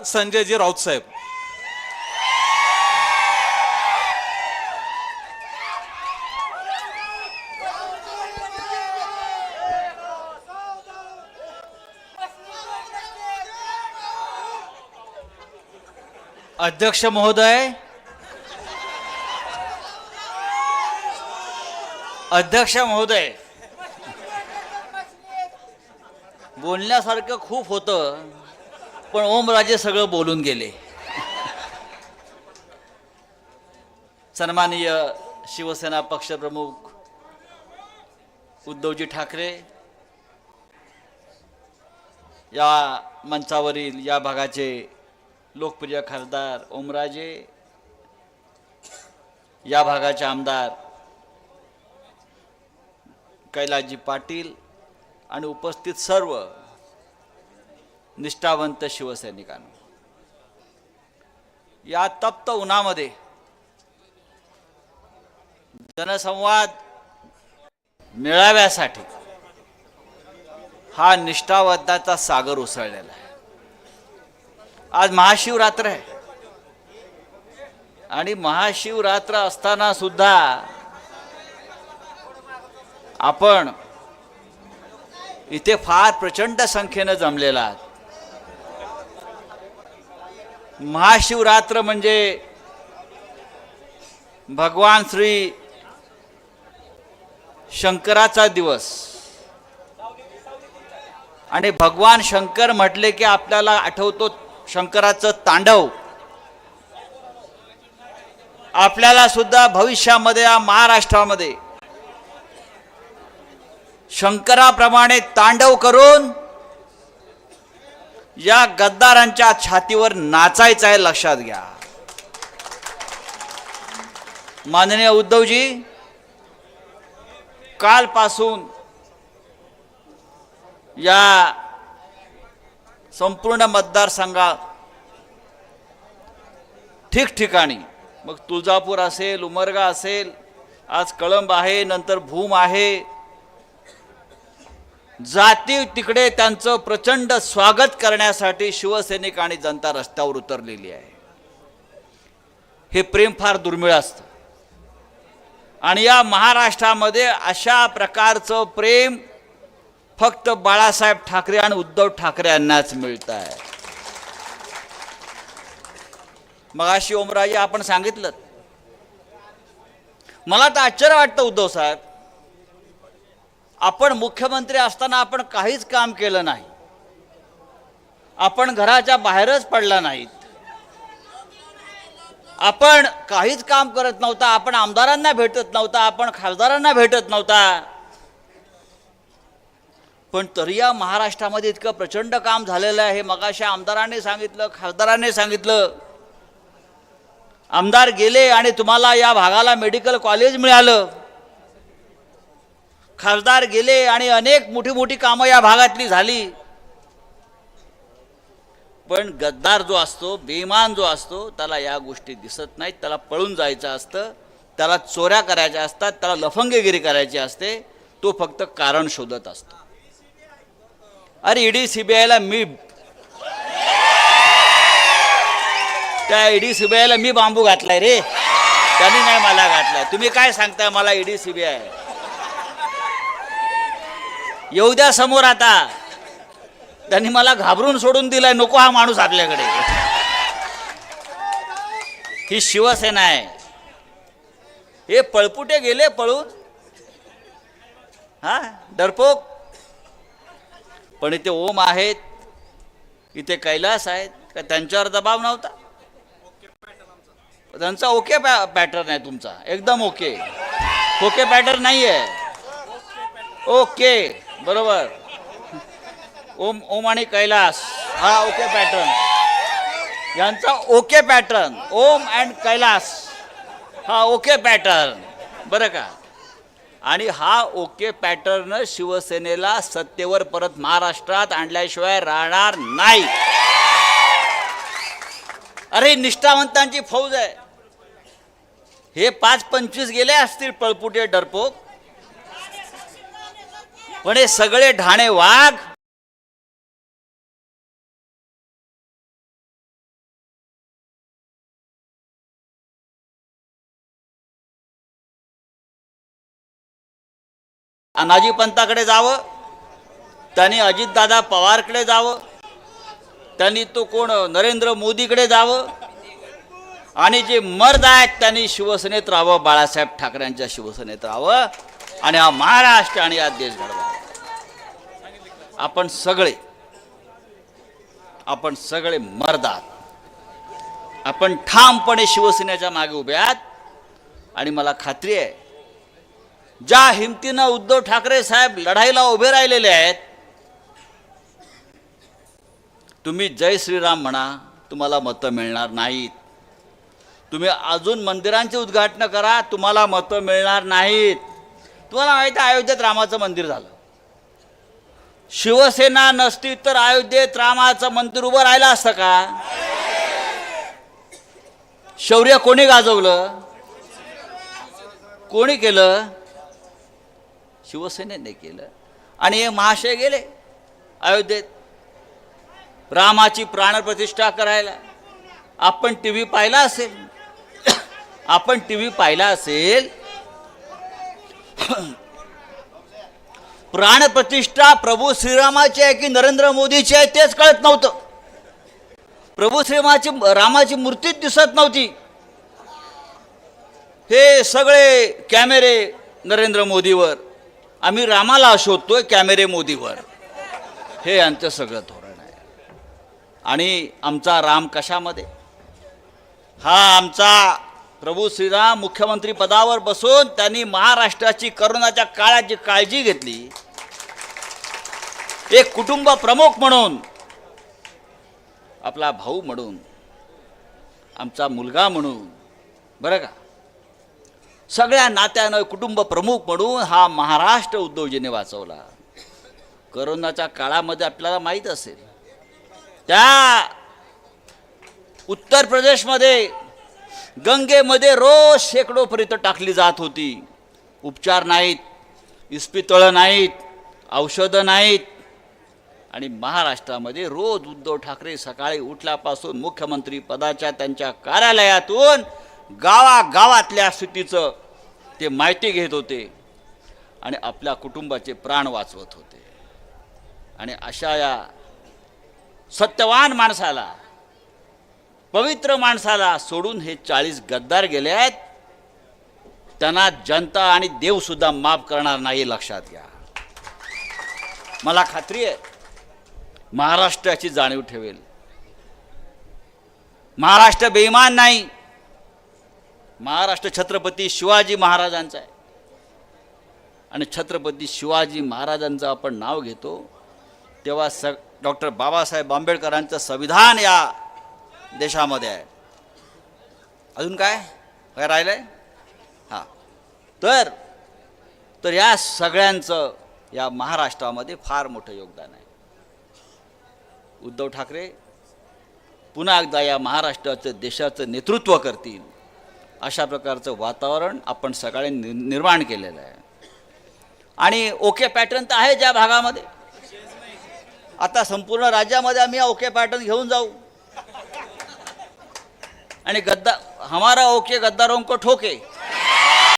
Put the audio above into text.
संजयजी राऊत साहेब. अध्यक्ष महोदय, अध्यक्ष महोदय, बोलण्यासारखं खूप होतं पण ओमराजे सगळं बोलून गेले. सन्माननीय शिवसेना पक्षप्रमुख उद्धवजी ठाकरे, या मंचावरील या भागाचे लोकप्रिय खासदार ओमराजे, या भागाचे आमदार कैलासजी पाटील आणि उपस्थित सर्व निष्ठावंत शिवसैनिकांनो, या तप्त उन्हामध्ये जनसंवाद मेळाव्यासाठी हा निष्ठावंताचा सागर उसळलेला आहे. आज महाशिवरात्र आहे आणि महाशिवरात्र असताना सुद्धा आपण इथे फार प्रचंड संख्येने जमलेला आहात. महाशिवरात्र म्हणजे भगवान श्री शंकराचा दिवस आणि भगवान शंकर म्हटले की आपल्याला आठवतो शंकराचं तांडव. आपल्याला सुद्धा भविष्यामध्ये या महाराष्ट्रामध्ये शंकराप्रमाणे तांडव करून या गद्दारांच्या छातीवर नाचायचं आहे, लक्षात घ्या. माननीय उद्धवजी, कालपासून या संपूर्ण मतदारसंघात ठिकठिकाणी, मग तुळजापूर असेल, उमरगा असेल, आज कळंब आहे, नंतर भूम आहे, जाती तिकडे त्यांचं प्रचंड स्वागत करण्यासाठी शिवसैनिक आणि जनता रस्त्यावर उतरलेली आहे. हे प्रेम फार दुर्मिळ असतं आणि या महाराष्ट्रामध्ये अशा प्रकारचं प्रेम फक्त बाळासाहेब ठाकरे आणि उद्धव ठाकरे यांनाच मिळत आहे. मगाशी ओमराजे आपण सांगितलं, मला तर आश्चर्य वाटतं उद्धव साहेब, आपण मुख्यमंत्री असताना आपण काहीच काम केलं नाही, आपण घराच्या बाहेरच पडला नाहीत, आपण काहीच काम करत नव्हता, आपण आमदारांना भेटत नव्हता, आपण खासदारांना भेटत नव्हता, पण तरी या महाराष्ट्रामध्ये इतकं प्रचंड काम झालेलं आहे. मगाशी आमदारांनी सांगितलं, खासदारांनी सांगितलं, आमदार गेले आणि तुम्हाला या भागाला मेडिकल कॉलेज मिळालं, खासदार गेले आणि अनेक मोठी मोठी कामं या भागातली झाली. पण गद्दार जो असतो, बेईमान जो असतो, त्याला या गोष्टी दिसत नाहीत. त्याला पळून जायचं असतं, त्याला चोऱ्या करायच्या असतात, त्याला लफंगेगिरी करायची असते. तो फक्त कारण शोधत असतो. अरे ईडी सीबीआयला मी, त्या ईडी सीबीआयला मी बांबू घातलाय रे, त्यांनी नाही मला घातलाय. तुम्ही काय सांगताय मला ईडी सीबीआय? येऊ द्या समोर. आता त्यांनी मला घाबरून सोडून दिलाय, नको हा माणूस आपल्याकडे. ही शिवसेना आहे. हे पळपुटे गेले पळून, हा डरपोक. पण इथे ओम आहेत, इथे कैलास आहेत, का त्यांच्यावर दबाव नव्हता? त्यांचा ओके पॅटर्न आहे, तुमचा एकदम ओके. ओके पॅटर्न नाही आहे. ओके, बरोबर. ओम ओम आणि कैलास हा ओके पॅटर्न, यांचा okay pattern. Om and Kailas हा ओके पॅटर्न, बरं का. आणि हा ओके पॅटर्न शिवसेनेला सत्तेवर परत महाराष्ट्रात आणल्याशिवाय राहणार नाही. अरे निष्ठावंतांची फौज आहे. हे 5-25 गेले असतील पळपुटे डरपोक, पण हे सगळे ढाणे वाघ अनाजी पंताकडे जावं, त्यांनी अजितदादा पवारकडे जावं, त्यांनी तो कोण नरेंद्र मोदीकडे जावं, आणि जे मर्द आहेत त्यांनी शिवसेनेत राहावं, बाळासाहेब ठाकरेंच्या शिवसेनेत राहावं आणि हा महाराष्ट्र आणि हा देश घडवावा. आपण सगळे मर्द आहात. आपण ठामपणे शिवसेनेच्या मागे उभे आहात. आणि मला खात्री आहे, ज्या हिमतीनं उद्धव ठाकरे साहेब लढाईला उभे राहिलेले आहेत, तुम्ही जय श्रीराम म्हणा, तुम्हाला मतं मिळणार नाहीत. तुम्ही अजून मंदिरांचे उद्घाटन करा, तुम्हाला मतं मिळणार नाहीत. तुम्हाला माहिती आहे, अयोध्येत रामाचं मंदिर झालं. शिवसेना नसती तर अयोध्येत रामाचं मंदिर उभं राहिलं असतं का? शौर्य कोणी गाजवलं? कोणी केलं? शिवसेनेने केलं. आणि हे महाशय गेले अयोध्येत रामाची प्राणप्रतिष्ठा करायला. आपण टीव्ही पाहिला असेल, प्राणप्रतिष्ठा प्रभू श्रीरामाची आहे की नरेंद्र मोदीची आहे तेच कळत नव्हतं. प्रभू रामाची मूर्तीच दिसत नव्हती. हे सगळे कॅमेरे नरेंद्र मोदीवर, आम्ही रामाला शोधतोय कॅमेरे मोदीवर. हे यांचं सगळं धोरण आहे. आणि आमचा राम कशामध्ये? हा आमचा प्रभू श्रीराम मुख्यमंत्री पदावर बसून त्यांनी महाराष्ट्राची करोनाच्या काळात जी काळजी घेतली, एक कुटुंब प्रमुख म्हणून, आपला भाऊ म्हणून, आमचा मुलगा म्हणून, बरं का, सगळ्या नात्यानं कुटुंब प्रमुख म्हणून हा महाराष्ट्र उद्धवजीने वाचवला. करोनाच्या काळामध्ये आपल्याला माहीत असेल, त्या उत्तर प्रदेशमध्ये गंगेमध्ये रोज शेकडोपर्यंत टाकली जात होती. उपचार नाहीत, इस्पितळं नाहीत, औषधं नाहीत. आणि महाराष्ट्रामध्ये रोज उद्धव ठाकरे सकाळी उठल्यापासून मुख्यमंत्री पदाच्या त्यांच्या कार्यालयातून गावागावातल्या स्थितीचं ते माहिती घेत होते आणि आपल्या कुटुंबाचे प्राण वाचवत होते. आणि अशा या सत्यवान माणसाला, पवित्र माणसाला सोडून हे 40 गद्दार गेले आहेत. त्यांना जनता आणि देव सुद्धा माफ करणार नाही, लक्षात घ्या. मला खात्री आहे, महाराष्ट्राची जाणीव ठेवेल. महाराष्ट्र बेईमान नाही. महाराष्ट्र छत्रपती शिवाजी महाराजांचा आहे. आणि छत्रपती शिवाजी महाराजांचं आपण नाव घेतो तेव्हा डॉक्टर बाबासाहेब आंबेडकरांचं संविधान या देशामध्ये आहे. अजून काय राहिलंय? हां, तर या सगळ्यांचं या महाराष्ट्रामध्ये फार मोठं योगदान आहे. उद्धव ठाकरे पुन्हा एकदा या महाराष्ट्राचं, देशाचं नेतृत्व करतील अशा प्रकारचं वातावरण आपण सगळ्यांनी निर्माण केलेलं आहे. आणि ओके पॅटर्न तर आहे ज्या भागामध्ये. आता संपूर्ण राज्यामध्ये आम्ही ओके पॅटर्न घेऊन जाऊ आणि हमारा ओके गद्दारों को ठोके